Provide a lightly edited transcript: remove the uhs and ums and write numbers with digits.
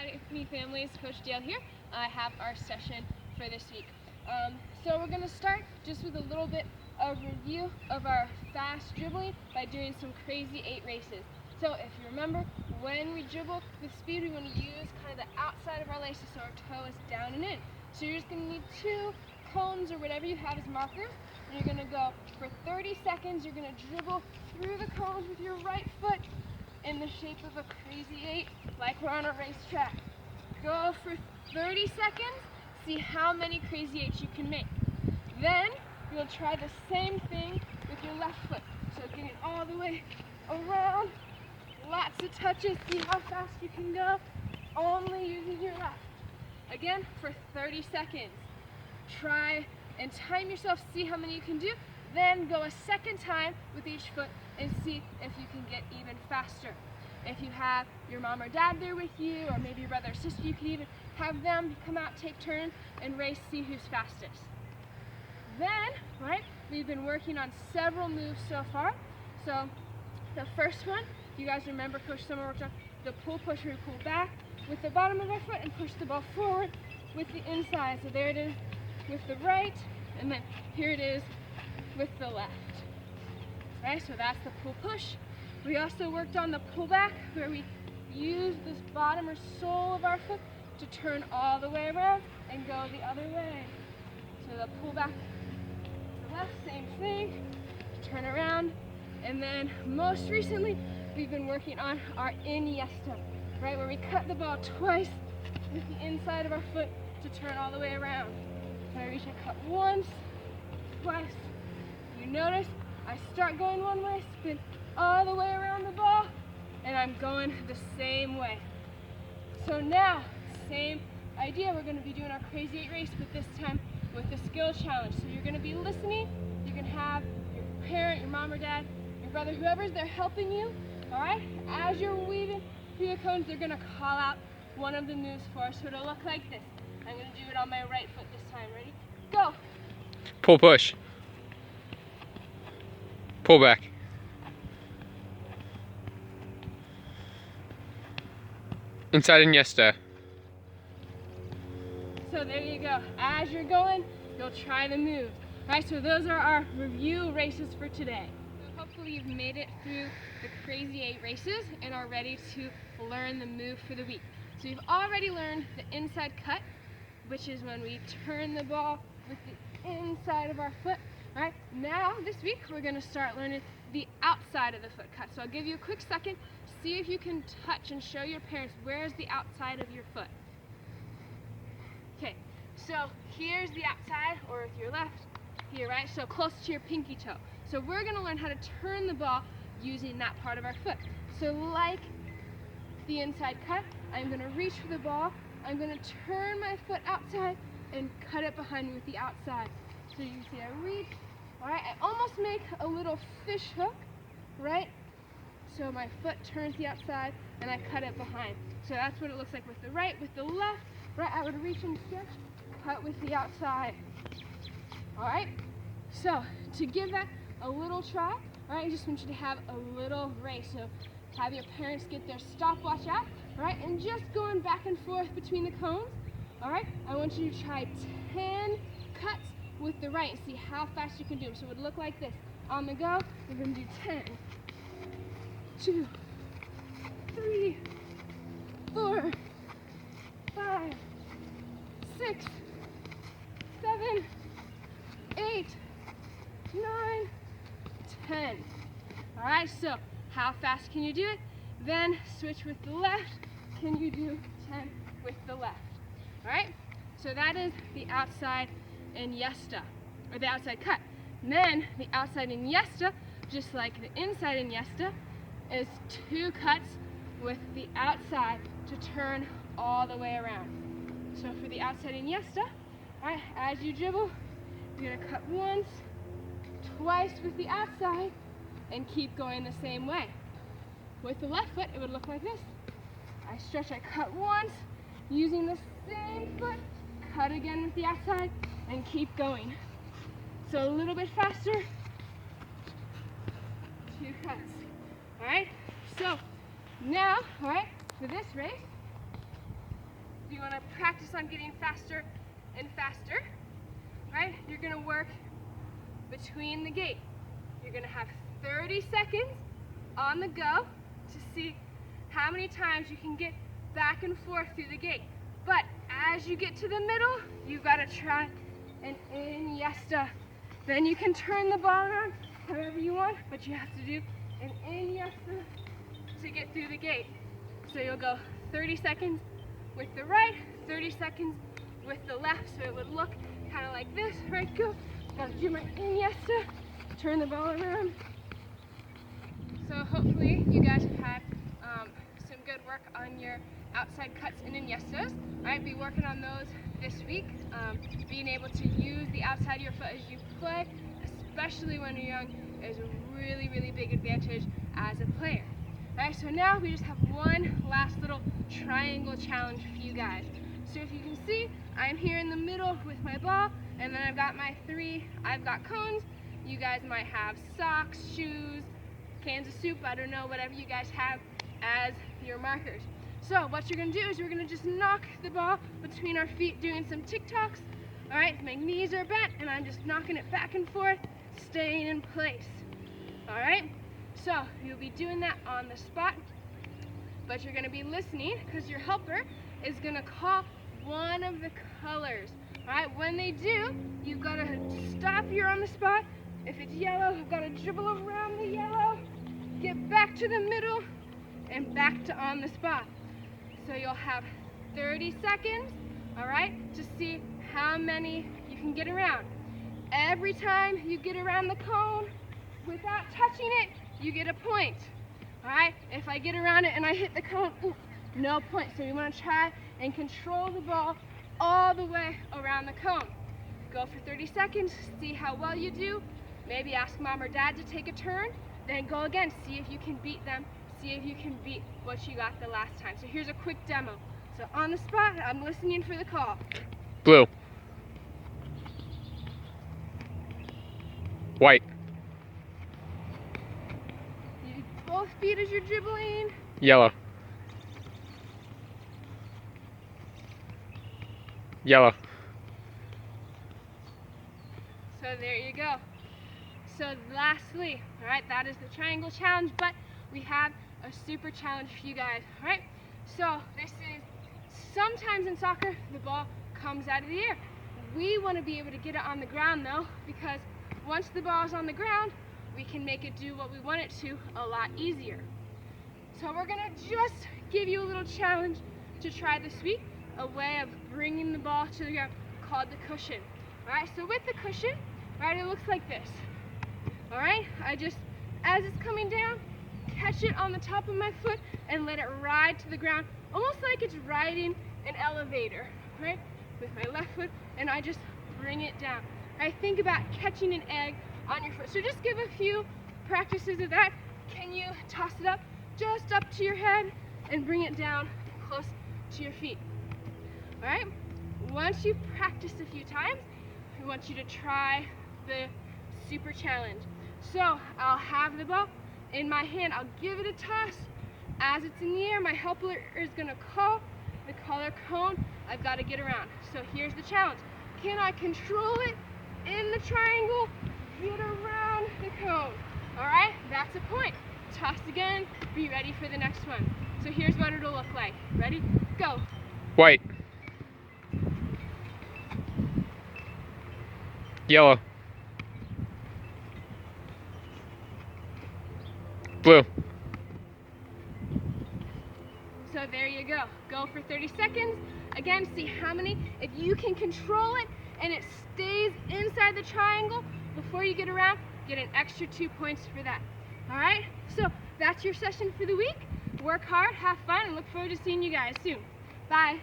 Academy families, Coach Dale here. I have our session for this week. So we're going to start just with a little bit of review of our fast dribbling by doing some crazy 8 races. So if you remember, when we dribble with speed, we want to use kind of the outside of our laces so our toe is down and in. So you're just going to need 2 cones or whatever you have as markers. And you're going to go for 30 seconds. You're going to dribble through the cones with your right foot in the shape of a crazy 8, like we're on a racetrack. Go for 30 seconds, see how many crazy 8s you can make. Then you'll try the same thing with your left foot. So getting all the way around, lots of touches, see how fast you can go, only using your left. Again, for 30 seconds. Try and time yourself, see how many you can do. Then go a second time with each foot and see if you can get even faster. If you have your mom or dad there with you, or maybe your brother or sister, you can even have them come out, take turns, and race, see who's fastest. Then, we've been working on several moves so far. So the first one, you guys remember Coach Summer worked on the pull push, where we pull back with the bottom of our foot and push the ball forward with the inside. So there it is with the right, and then here it is with the left. Right, so that's the pull push. We also worked on the pull back, where we use this bottom or sole of our foot to turn all the way around and go the other way. So the pull back to the left, same thing, turn around. And then most recently, we've been working on our iniesta, right, where we cut the ball twice with the inside of our foot to turn all the way around. So I reach and cut once, twice. You notice I start going one way, spin all the way around the ball, and I'm going the same way. So now, same idea, we're going to be doing our crazy 8 race, but this time with the skill challenge. So you're going to be listening, you can have your parent, your mom or dad, your brother, whoever's there helping you, alright? As you're weaving through the cones, they're going to call out one of the moves for us, so it'll look like this. I'm going to do it on my right foot this time. Ready? Go! Pull push. Pull back. Inside iniesta. So there you go. As you're going, you'll try the move. Alright, so those are our review races for today. So hopefully you've made it through the crazy 8 races and are ready to learn the move for the week. So you've already learned the inside cut, which is when we turn the ball with the inside of our foot. Alright, now this week we're going to start learning the outside of the foot cut. So I'll give you a quick second, see if you can touch and show your parents where's the outside of your foot. Okay, so here's the outside, or with your left, here, right? So close to your pinky toe. So we're going to learn how to turn the ball using that part of our foot. So like the inside cut, I'm going to reach for the ball, I'm going to turn my foot outside and cut it behind me with the outside. So you can see I reach, alright, I almost make a little fish hook, right? So my foot turns the outside and I cut it behind. So that's what it looks like with the right. With the left, right, I would reach and stretch, cut with the outside. Alright, so to give that a little try, alright, I just want you to have a little race. So have your parents get their stopwatch out, right, and just going back and forth between the cones. Alright, I want you to try 10 cuts with the right and see how fast you can do them. So it would look like this. On the go, we're going to do 10, 2, 3, 4, 5, 6, 7, 8, 9, 10. Alright, so how fast can you do it? Then switch with the left. Can you do 10 with the left? Alright, so that is the outside iniesta, or the outside cut. And then the outside iniesta, just like the inside iniesta, is 2 cuts with the outside to turn all the way around. So for the outside iniesta, right, as you dribble, you're gonna cut once, twice with the outside, and keep going the same way. With the left foot, it would look like this. I stretch, I cut once, using the same foot, cut again with the outside, and keep going. So a little bit faster, 2 cuts. Alright, so now, alright, for this race, you want to practice on getting faster and faster, right? You're going to work between the gate. You're going to have 30 seconds on the go to see how many times you can get back and forth through the gate. But as you get to the middle, you've got to try an iniesta. Then you can turn the ball around however you want, but you have to do an iniesta to get through the gate. So you'll go 30 seconds with the right, 30 seconds with the left, so it would look kind of like this, right? Go. Gotta do my iniesta, turn the ball around. So hopefully you guys have had some good work on your outside cuts and iniestas. I'd be working on those this week. Being able to use the outside of your foot as you play, especially when you're young, is a really, really big advantage as a player. Alright, so now we just have one last little triangle challenge for you guys. So if you can see, I'm here in the middle with my ball, and then I've got my I've got cones. You guys might have socks, shoes, cans of soup, I don't know, whatever you guys have as your markers. So what you're gonna do is we're gonna just knock the ball between our feet doing some TikToks. Alright, my knees are bent and I'm just knocking it back and forth, staying in place. Alright, so you'll be doing that on the spot, but you're gonna be listening because your helper is gonna call one of the colors. Alright, when they do, you've gotta stop here on the spot. If it's yellow, you've gotta dribble around the yellow, get back to the middle, and back to on the spot. So you'll have 30 seconds, all right, to see how many you can get around. Every time you get around the cone without touching it, you get a point. All right, if I get around it and I hit the cone, ooh, no point. So you want to try and control the ball all the way around the cone. Go for 30 seconds, see how well you do. Maybe ask mom or dad to take a turn, then go again, see if you can beat them. See if you can beat what you got the last time. So here's a quick demo. So on the spot, I'm listening for the call. Blue. White. You do both feet as you're dribbling. Yellow. Yellow. So there you go. So lastly, all right, that is the triangle challenge, but we have a super challenge for you guys, all right? So this is, sometimes in soccer, the ball comes out of the air. We want to be able to get it on the ground though, because once the ball is on the ground, we can make it do what we want it to a lot easier. So we're gonna just give you a little challenge to try this week, a way of bringing the ball to the ground called the cushion. All right, so with the cushion, all right, it looks like this. All right, I just, as it's coming down, catch it on the top of my foot and let it ride to the ground, almost like it's riding an elevator, right? With my left foot, and I just bring it down. I think about catching an egg on your foot. So just give a few practices of that. Can you toss it up, just up to your head, and bring it down close to your feet? All right? Once you've practiced a few times, we want you to try the super challenge. So I'll have the ball in my hand, I'll give it a toss. As it's in the air, my helper is gonna call the color cone. I've got to get around. So here's the challenge. Can I control it in the triangle? Get around the cone. All right, that's a point. Toss again, be ready for the next one. So here's what it'll look like. Ready? Go. White. Yellow. Blue. So there you go. Go for 30 seconds. Again, see how many, if you can control it and it stays inside the triangle before you get around, get an extra 2 points for that. All right? So that's your session for the week. Work hard, have fun, and look forward to seeing you guys soon. Bye.